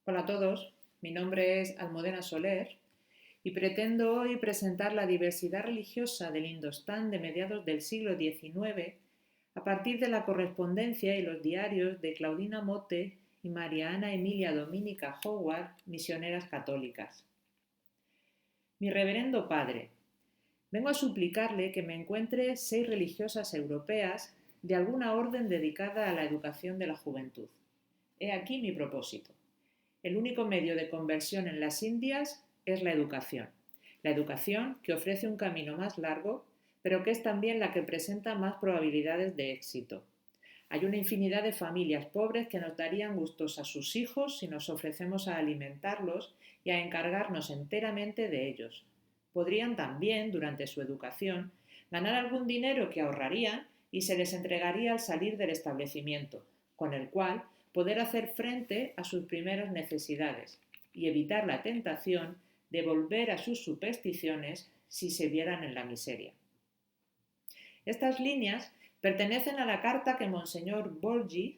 Hola a todos, mi nombre es Almudena Soler y pretendo hoy presentar la diversidad religiosa del Indostán de mediados del siglo XIX a partir de la correspondencia y los diarios de Claudina Motte y María Ana Emilia Dominica Howard, misioneras católicas. Mi reverendo padre, vengo a suplicarle que me encuentre 6 religiosas europeas de alguna orden dedicada a la educación de la juventud. He aquí mi propósito. El único medio de conversión en las Indias es la educación que ofrece un camino más largo, pero que es también la que presenta más probabilidades de éxito. Hay una infinidad de familias pobres que nos darían gustos a sus hijos si nos ofrecemos a alimentarlos y a encargarnos enteramente de ellos. Podrían también, durante su educación, ganar algún dinero que ahorrarían y se les entregaría al salir del establecimiento, con el cual poder hacer frente a sus primeras necesidades y evitar la tentación de volver a sus supersticiones si se vieran en la miseria. Estas líneas pertenecen a la carta que Monseñor Borgi,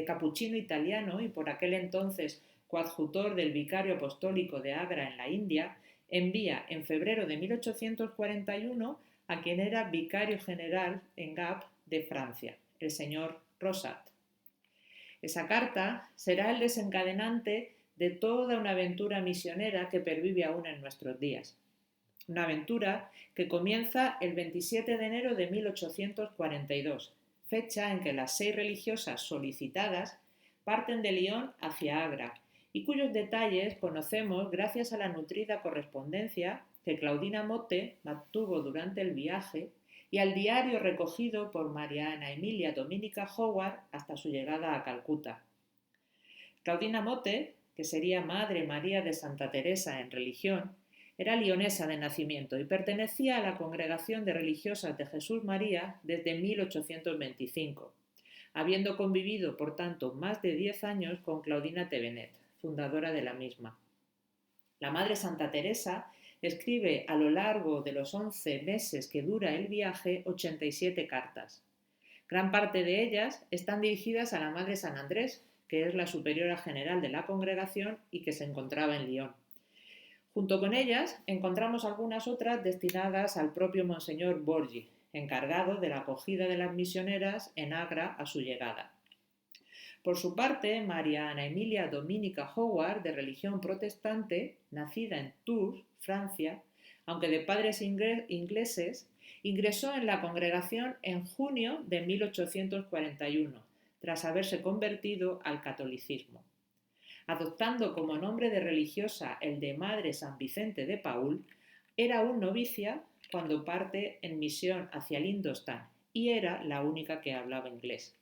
capuchino italiano y por aquel entonces coadjutor del vicario apostólico de Agra en la India, envía en febrero de 1841 a quien era vicario general en Gap de Francia, el señor Rosat. Esa carta será el desencadenante de toda una aventura misionera que pervive aún en nuestros días. Una aventura que comienza el 27 de enero de 1842, fecha en que las 6 religiosas solicitadas parten de Lyon hacia Agra y cuyos detalles conocemos gracias a la nutrida correspondencia que Claudina Motte mantuvo durante el viaje y al diario recogido por María Ana Emilia Dominica Howard hasta su llegada a Calcuta. Claudina Motte, que sería Madre María de Santa Teresa en religión, era lionesa de nacimiento y pertenecía a la Congregación de Religiosas de Jesús María desde 1825, habiendo convivido, por tanto, más de 10 años con Claudina Tevenet, fundadora de la misma. La Madre Santa Teresa escribe a lo largo de los 11 meses que dura el viaje 87 cartas. Gran parte de ellas están dirigidas a la Madre San Andrés, que es la superiora general de la congregación y que se encontraba en Lyon. Junto con ellas encontramos algunas otras destinadas al propio Monseñor Borgi, encargado de la acogida de las misioneras en Agra a su llegada. Por su parte, María Ana Emilia Dominica Howard, de religión protestante, nacida en Tours, Francia, aunque de padres ingleses, ingresó en la congregación en junio de 1841, tras haberse convertido al catolicismo. Adoptando como nombre de religiosa el de Madre San Vicente de Paúl, era aún novicia cuando parte en misión hacia el Indostán y era la única que hablaba inglés.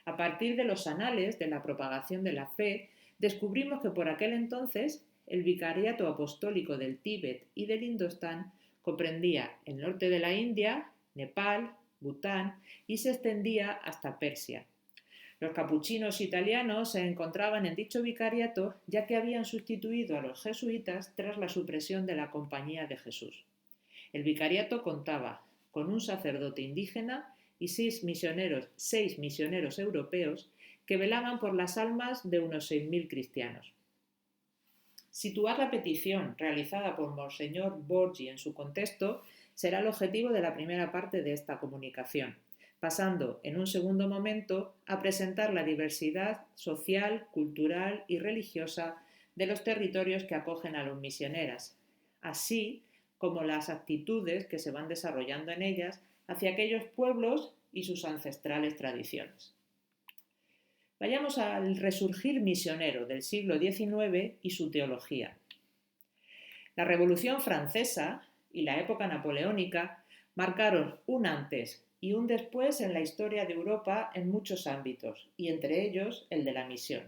A partir de los anales de la propagación de la fe, descubrimos que por aquel entonces el vicariato apostólico del Tíbet y del Indostán comprendía el norte de la India, Nepal, Bután y se extendía hasta Persia. Los capuchinos italianos se encontraban en dicho vicariato ya que habían sustituido a los jesuitas tras la supresión de la Compañía de Jesús. El vicariato contaba con un sacerdote indígena y 6 misioneros europeos que velaban por las almas de unos 6.000 cristianos. Situar la petición realizada por Monseñor Borgi en su contexto será el objetivo de la primera parte de esta comunicación, pasando en un segundo momento a presentar la diversidad social, cultural y religiosa de los territorios que acogen a las misioneras, así como las actitudes que se van desarrollando en ellas hacia aquellos pueblos y sus ancestrales tradiciones. Vayamos al resurgir misionero del siglo XIX y su teología. La Revolución Francesa y la época napoleónica marcaron un antes y un después en la historia de Europa en muchos ámbitos, y entre ellos el de la misión.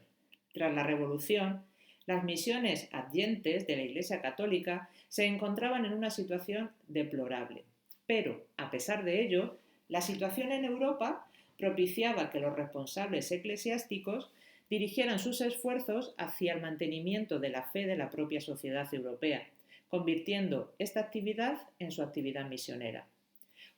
Tras la Revolución, las misiones adyentes de la Iglesia Católica se encontraban en una situación deplorable. Pero, a pesar de ello, la situación en Europa propiciaba que los responsables eclesiásticos dirigieran sus esfuerzos hacia el mantenimiento de la fe de la propia sociedad europea, convirtiendo esta actividad en su actividad misionera.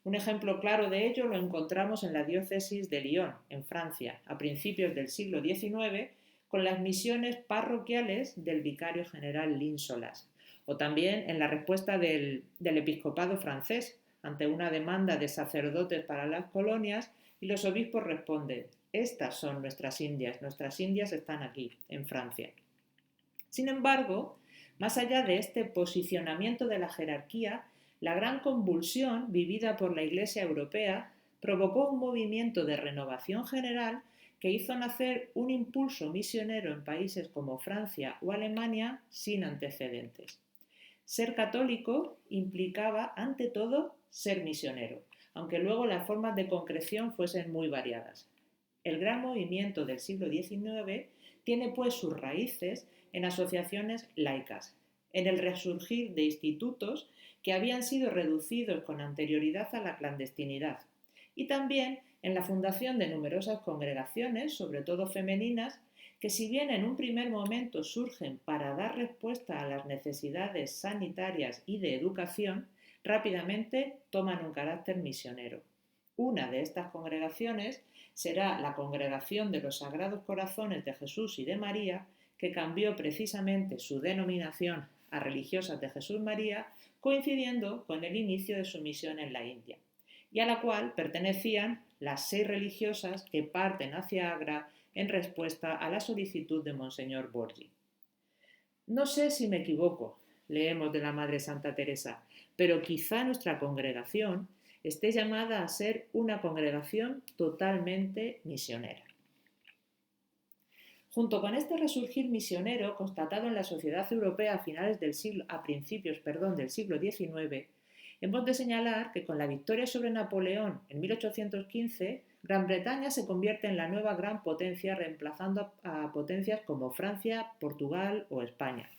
Un ejemplo claro de ello lo encontramos en la diócesis de Lyon, en Francia, a principios del siglo XIX, con las misiones parroquiales del vicario general Línsolas, o también en la respuesta del episcopado francés ante una demanda de sacerdotes para las colonias, y los obispos responden: estas son nuestras indias están aquí, en Francia. Sin embargo, más allá de este posicionamiento de la jerarquía, la gran convulsión vivida por la Iglesia europea provocó un movimiento de renovación general que hizo nacer un impulso misionero en países como Francia o Alemania sin antecedentes. Ser católico implicaba, ante todo, ser misionero, aunque luego las formas de concreción fuesen muy variadas. El gran movimiento del siglo XIX tiene pues sus raíces en asociaciones laicas, en el resurgir de institutos que habían sido reducidos con anterioridad a la clandestinidad, y también en la fundación de numerosas congregaciones, sobre todo femeninas, que si bien en un primer momento surgen para dar respuesta a las necesidades sanitarias y de educación, rápidamente toman un carácter misionero. Una de estas congregaciones será la Congregación de los Sagrados Corazones de Jesús y de María, que cambió precisamente su denominación a Religiosas de Jesús María, coincidiendo con el inicio de su misión en la India, y a la cual pertenecían las 6 religiosas que parten hacia Agra en respuesta a la solicitud de Monseñor Borgi. No sé si me equivoco, leemos de la Madre Santa Teresa, pero quizá nuestra congregación esté llamada a ser una congregación totalmente misionera. Junto con este resurgir misionero constatado en la sociedad europea a principios del siglo XIX, hemos de señalar que con la victoria sobre Napoleón en 1815, Gran Bretaña se convierte en la nueva gran potencia, reemplazando a potencias como Francia, Portugal o España.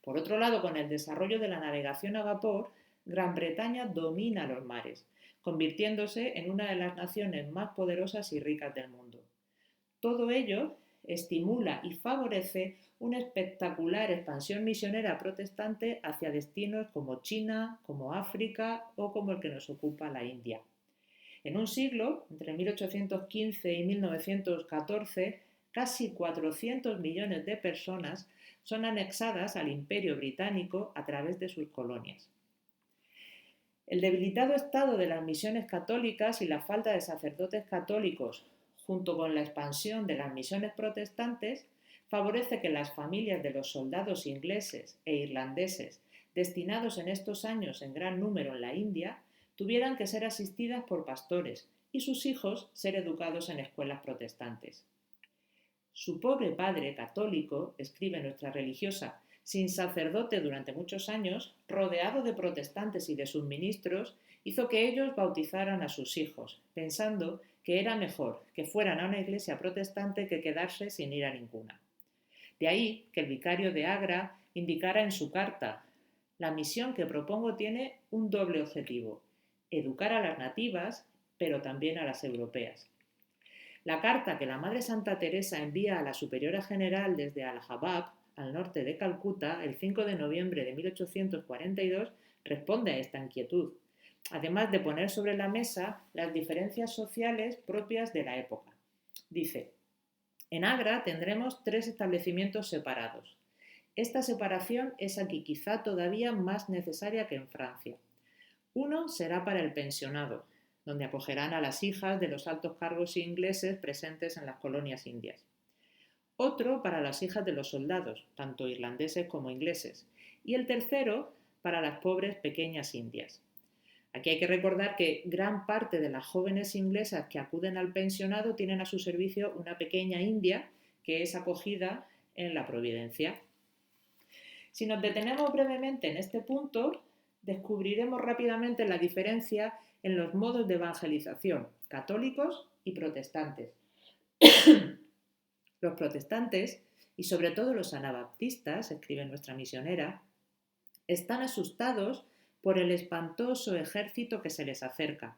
Por otro lado, con el desarrollo de la navegación a vapor, Gran Bretaña domina los mares, convirtiéndose en una de las naciones más poderosas y ricas del mundo. Todo ello estimula y favorece una espectacular expansión misionera protestante hacia destinos como China, como África o como el que nos ocupa, la India. En un siglo, entre 1815 y 1914, casi 400 millones de personas son anexadas al Imperio Británico a través de sus colonias. El debilitado estado de las misiones católicas y la falta de sacerdotes católicos, junto con la expansión de las misiones protestantes, favorece que las familias de los soldados ingleses e irlandeses destinados en estos años en gran número en la India tuvieran que ser asistidas por pastores y sus hijos ser educados en escuelas protestantes. Su pobre padre católico, escribe nuestra religiosa, sin sacerdote durante muchos años, rodeado de protestantes y de sus ministros, hizo que ellos bautizaran a sus hijos, pensando que era mejor que fueran a una iglesia protestante que quedarse sin ir a ninguna. De ahí que el vicario de Agra indicara en su carta: la misión que propongo tiene un doble objetivo: educar a las nativas, pero también a las europeas. La carta que la Madre Santa Teresa envía a la Superiora General desde Allahabad, al norte de Calcuta, el 5 de noviembre de 1842, responde a esta inquietud, además de poner sobre la mesa las diferencias sociales propias de la época. Dice: en Agra tendremos 3 establecimientos separados. Esta separación es aquí quizá todavía más necesaria que en Francia. Uno será para el pensionado, donde acogerán a las hijas de los altos cargos ingleses presentes en las colonias indias. Otro para las hijas de los soldados, tanto irlandeses como ingleses. Y el tercero para las pobres pequeñas indias. Aquí hay que recordar que gran parte de las jóvenes inglesas que acuden al pensionado tienen a su servicio una pequeña india que es acogida en la Providencia. Si nos detenemos brevemente en este punto, descubriremos rápidamente la diferencia en los modos de evangelización, católicos y protestantes. Los protestantes, y sobre todo los anabaptistas, escribe nuestra misionera, están asustados por el espantoso ejército que se les acerca.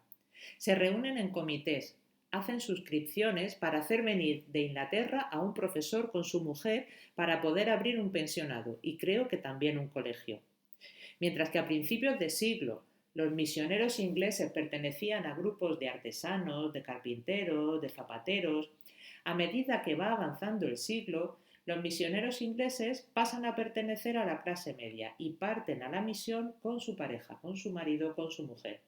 Se reúnen en comités, hacen suscripciones para hacer venir de Inglaterra a un profesor con su mujer para poder abrir un pensionado y creo que también un colegio. Mientras que a principios de siglo los misioneros ingleses pertenecían a grupos de artesanos, de carpinteros, de zapateros, A medida que va avanzando el siglo, los misioneros ingleses pasan a pertenecer a la clase media y parten a la misión con su pareja, con su marido, con su mujer.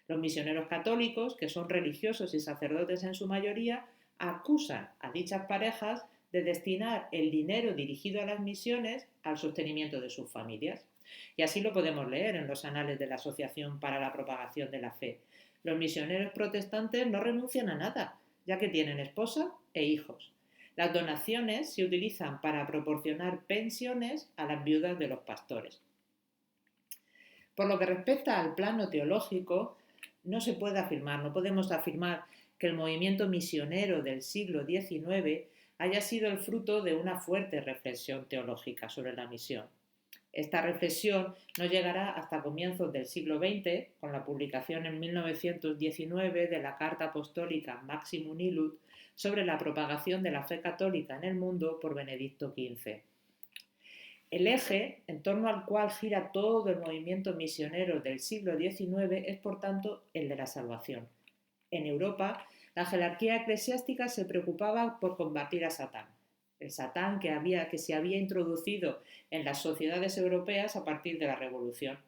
Los misioneros católicos, que son religiosos y sacerdotes en su mayoría, acusan a dichas parejas de destinar el dinero dirigido a las misiones al sostenimiento de sus familias. Y así lo podemos leer en los anales de la Asociación para la Propagación de la Fe. Los misioneros protestantes no renuncian a nada, ya que tienen esposa e hijos. Las donaciones se utilizan para proporcionar pensiones a las viudas de los pastores. Por lo que respecta al plano teológico, no se puede afirmar, no podemos afirmar que el movimiento misionero del siglo XIX haya sido el fruto de una fuerte reflexión teológica sobre la misión. Esta reflexión no llegará hasta comienzos del siglo XX, con la publicación en 1919 de la Carta Apostólica Maximum Illud sobre la propagación de la fe católica en el mundo por Benedicto XV. El eje en torno al cual gira todo el movimiento misionero del siglo XIX es, por tanto, el de la salvación. En Europa, la jerarquía eclesiástica se preocupaba por combatir a Satán, el Satán que se había introducido en las sociedades europeas a partir de la Revolución.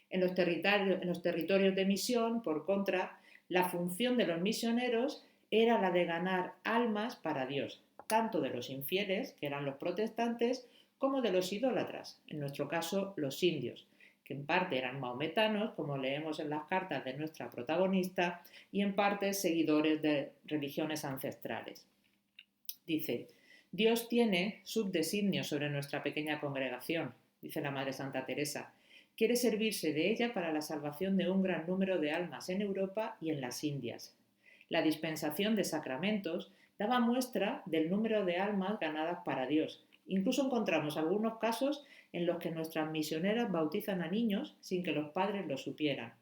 En los territorios de misión, por contra, la función de los misioneros era la de ganar almas para Dios, tanto de los infieles, que eran los protestantes, como de los idólatras, en nuestro caso los indios, que en parte eran maometanos, como leemos en las cartas de nuestra protagonista, y en parte seguidores de religiones ancestrales. Dice: Dios tiene subdesignios sobre nuestra pequeña congregación, dice la Madre Santa Teresa. Quiere servirse de ella para la salvación de un gran número de almas en Europa y en las Indias. La dispensación de sacramentos daba muestra del número de almas ganadas para Dios. Incluso encontramos algunos casos en los que nuestras misioneras bautizan a niños sin que los padres lo supieran.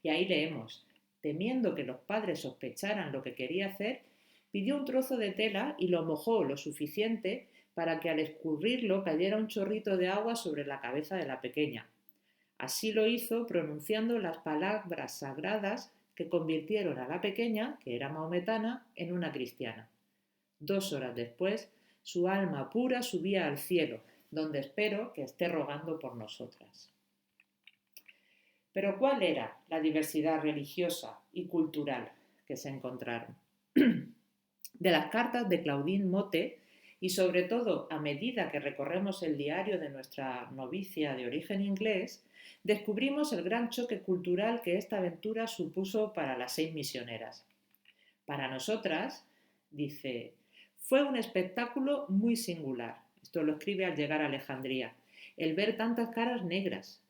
Y ahí leemos: temiendo que los padres sospecharan lo que quería hacer, pidió un trozo de tela y lo mojó lo suficiente para que al escurrirlo cayera un chorrito de agua sobre la cabeza de la pequeña. Así lo hizo pronunciando las palabras sagradas que convirtieron a la pequeña, que era maometana, en una cristiana. 2 horas después, su alma pura subía al cielo, donde espero que esté rogando por nosotras. Pero ¿cuál era la diversidad religiosa y cultural que se encontraron? De las cartas de Claudine Motte, y sobre todo a medida que recorremos el diario de nuestra novicia de origen inglés, descubrimos el gran choque cultural que esta aventura supuso para las 6 misioneras. Para nosotras, dice, fue un espectáculo muy singular, esto lo escribe al llegar a Alejandría, el ver tantas caras negras,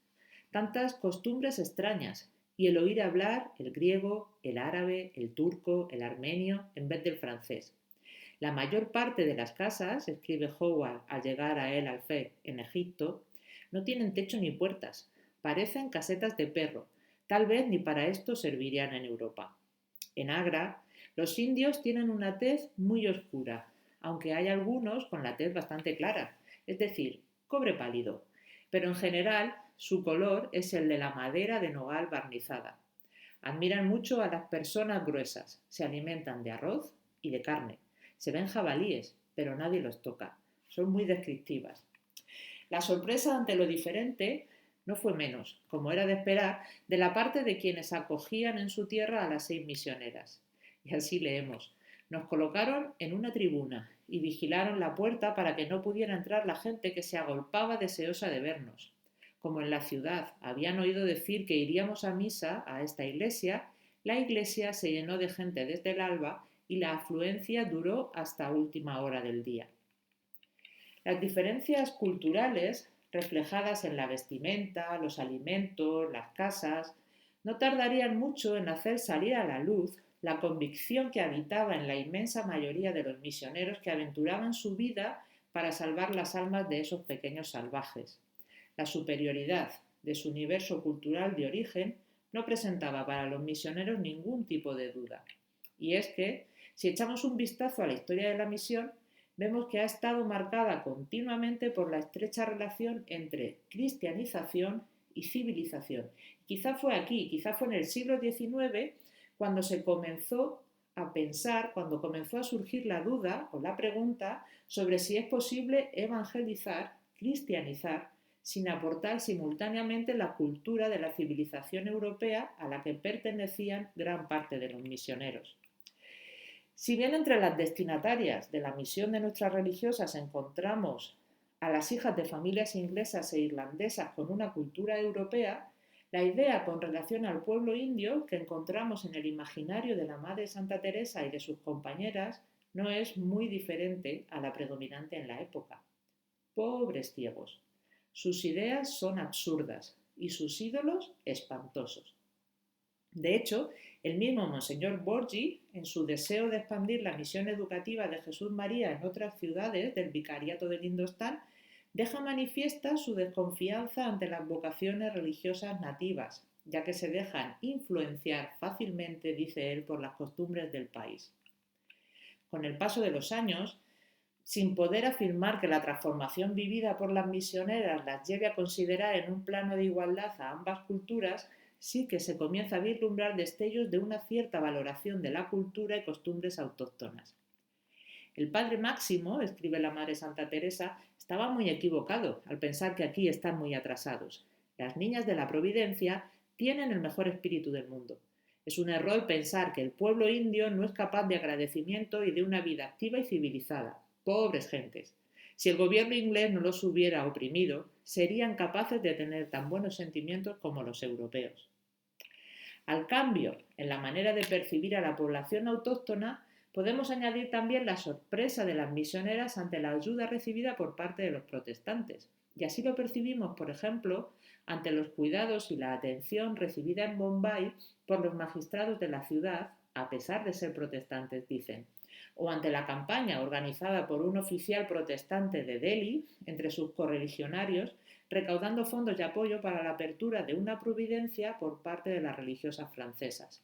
tantas costumbres extrañas, y el oír hablar el griego, el árabe, el turco, el armenio, en vez del francés. La mayor parte de las casas, escribe Howard al llegar a El Alfé, en Egipto, no tienen techo ni puertas, parecen casetas de perro, tal vez ni para esto servirían en Europa. En Agra, los indios tienen una tez muy oscura, aunque hay algunos con la tez bastante clara, es decir, cobre pálido, pero en general su color es el de la madera de nogal barnizada. Admiran mucho a las personas gruesas, se alimentan de arroz y de carne. Se ven jabalíes, pero nadie los toca. Son muy descriptivas. La sorpresa ante lo diferente no fue menos, como era de esperar, de la parte de quienes acogían en su tierra a las 6 misioneras. Y así leemos: nos colocaron en una tribuna y vigilaron la puerta para que no pudiera entrar la gente que se agolpaba deseosa de vernos. Como en la ciudad habían oído decir que iríamos a misa a esta iglesia, la iglesia se llenó de gente desde el alba y la afluencia duró hasta última hora del día. Las diferencias culturales, reflejadas en la vestimenta, los alimentos, las casas, no tardarían mucho en hacer salir a la luz la convicción que habitaba en la inmensa mayoría de los misioneros que aventuraban su vida para salvar las almas de esos pequeños salvajes. La superioridad de su universo cultural de origen no presentaba para los misioneros ningún tipo de duda. Y es que, si echamos un vistazo a la historia de la misión, vemos que ha estado marcada continuamente por la estrecha relación entre cristianización y civilización. Quizá fue aquí, quizá fue en el siglo XIX, cuando se comenzó a pensar cuando comenzó a surgir la duda o la pregunta sobre si es posible evangelizar, cristianizar, sin aportar simultáneamente la cultura de la civilización europea a la que pertenecían gran parte de los misioneros. Si bien entre las destinatarias de la misión de nuestras religiosas encontramos a las hijas de familias inglesas e irlandesas con una cultura europea, la idea con relación al pueblo indio que encontramos en el imaginario de la Madre Santa Teresa y de sus compañeras no es muy diferente a la predominante en la época. Pobres ciegos. Sus ideas son absurdas y sus ídolos espantosos. De hecho, el mismo Monseñor Borgi, en su deseo de expandir la misión educativa de Jesús María en otras ciudades del Vicariato del Indostán, deja manifiesta su desconfianza ante las vocaciones religiosas nativas, ya que se dejan influenciar fácilmente, dice él, por las costumbres del país. Con el paso de los años, sin poder afirmar que la transformación vivida por las misioneras las lleve a considerar en un plano de igualdad a ambas culturas, sí que se comienza a vislumbrar destellos de una cierta valoración de la cultura y costumbres autóctonas. El padre Máximo, escribe la Madre Santa Teresa, estaba muy equivocado al pensar que aquí están muy atrasados. Las niñas de la Providencia tienen el mejor espíritu del mundo. Es un error pensar que el pueblo indio no es capaz de agradecimiento y de una vida activa y civilizada. Pobres gentes. Si el gobierno inglés no los hubiera oprimido, serían capaces de tener tan buenos sentimientos como los europeos. Al cambio en la manera de percibir a la población autóctona, podemos añadir también la sorpresa de las misioneras ante la ayuda recibida por parte de los protestantes. Y así lo percibimos, por ejemplo, ante los cuidados y la atención recibida en Bombay por los magistrados de la ciudad, a pesar de ser protestantes, dicen, o ante la campaña organizada por un oficial protestante de Delhi entre sus correligionarios, recaudando fondos de apoyo para la apertura de una providencia por parte de las religiosas francesas.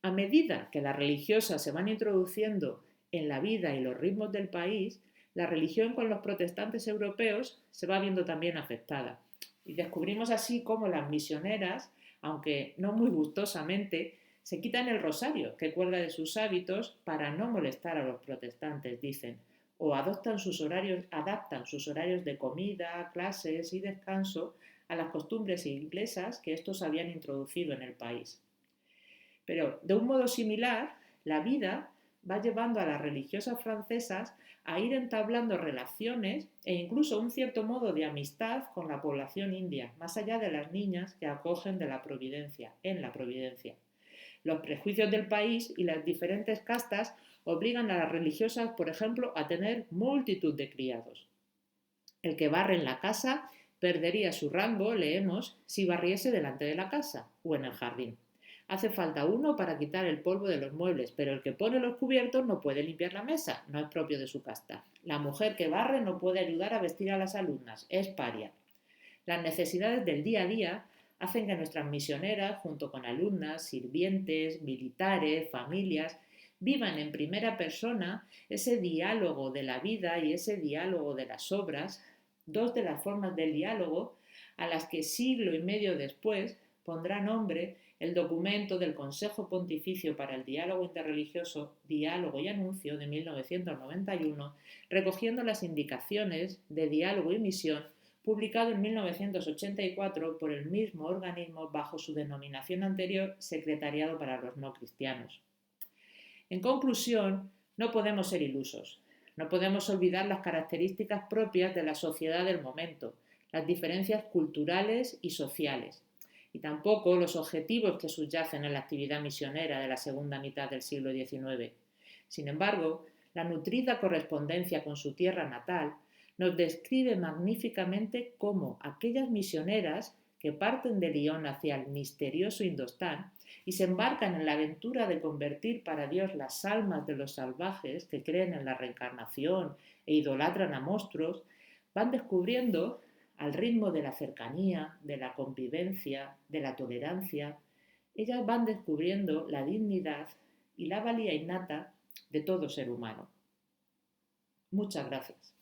A medida que las religiosas se van introduciendo en la vida y los ritmos del país, la religión con los protestantes europeos se va viendo también afectada. Y descubrimos así cómo las misioneras, aunque no muy gustosamente, se quitan el rosario que cuelga de sus hábitos para no molestar a los protestantes, dicen, o adaptan sus horarios de comida, clases y descanso a las costumbres inglesas que estos habían introducido en el país. Pero de un modo similar, la vida va llevando a las religiosas francesas a ir entablando relaciones e incluso un cierto modo de amistad con la población india, más allá de las niñas que acogen de la Providencia, en la Providencia. Los prejuicios del país y las diferentes castas obligan a las religiosas, por ejemplo, a tener multitud de criados. El que barre en la casa perdería su rango, leemos, si barriese delante de la casa o en el jardín. Hace falta uno para quitar el polvo de los muebles, pero el que pone los cubiertos no puede limpiar la mesa, no es propio de su casta. La mujer que barre no puede ayudar a vestir a las alumnas, es paria. Las necesidades del día a día hacen que nuestras misioneras, junto con alumnas, sirvientes, militares, familias, vivan en primera persona ese diálogo de la vida y ese diálogo de las obras, dos de las formas del diálogo a las que siglo y medio después pondrá nombre el documento del Consejo Pontificio para el Diálogo Interreligioso, Diálogo y Anuncio de 1991, recogiendo las indicaciones de diálogo y misión publicado en 1984 por el mismo organismo bajo su denominación anterior, Secretariado para los No Cristianos. En conclusión, no podemos ser ilusos. No podemos olvidar las características propias de la sociedad del momento, las diferencias culturales y sociales, y tampoco los objetivos que subyacen en la actividad misionera de la segunda mitad del siglo XIX. Sin embargo, la nutrida correspondencia con su tierra natal nos describe magníficamente cómo aquellas misioneras que parten de Lyon hacia el misterioso Indostán y se embarcan en la aventura de convertir para Dios las almas de los salvajes que creen en la reencarnación e idolatran a monstruos, van descubriendo, al ritmo de la cercanía, de la convivencia, de la tolerancia, ellas van descubriendo la dignidad y la valía innata de todo ser humano. Muchas gracias.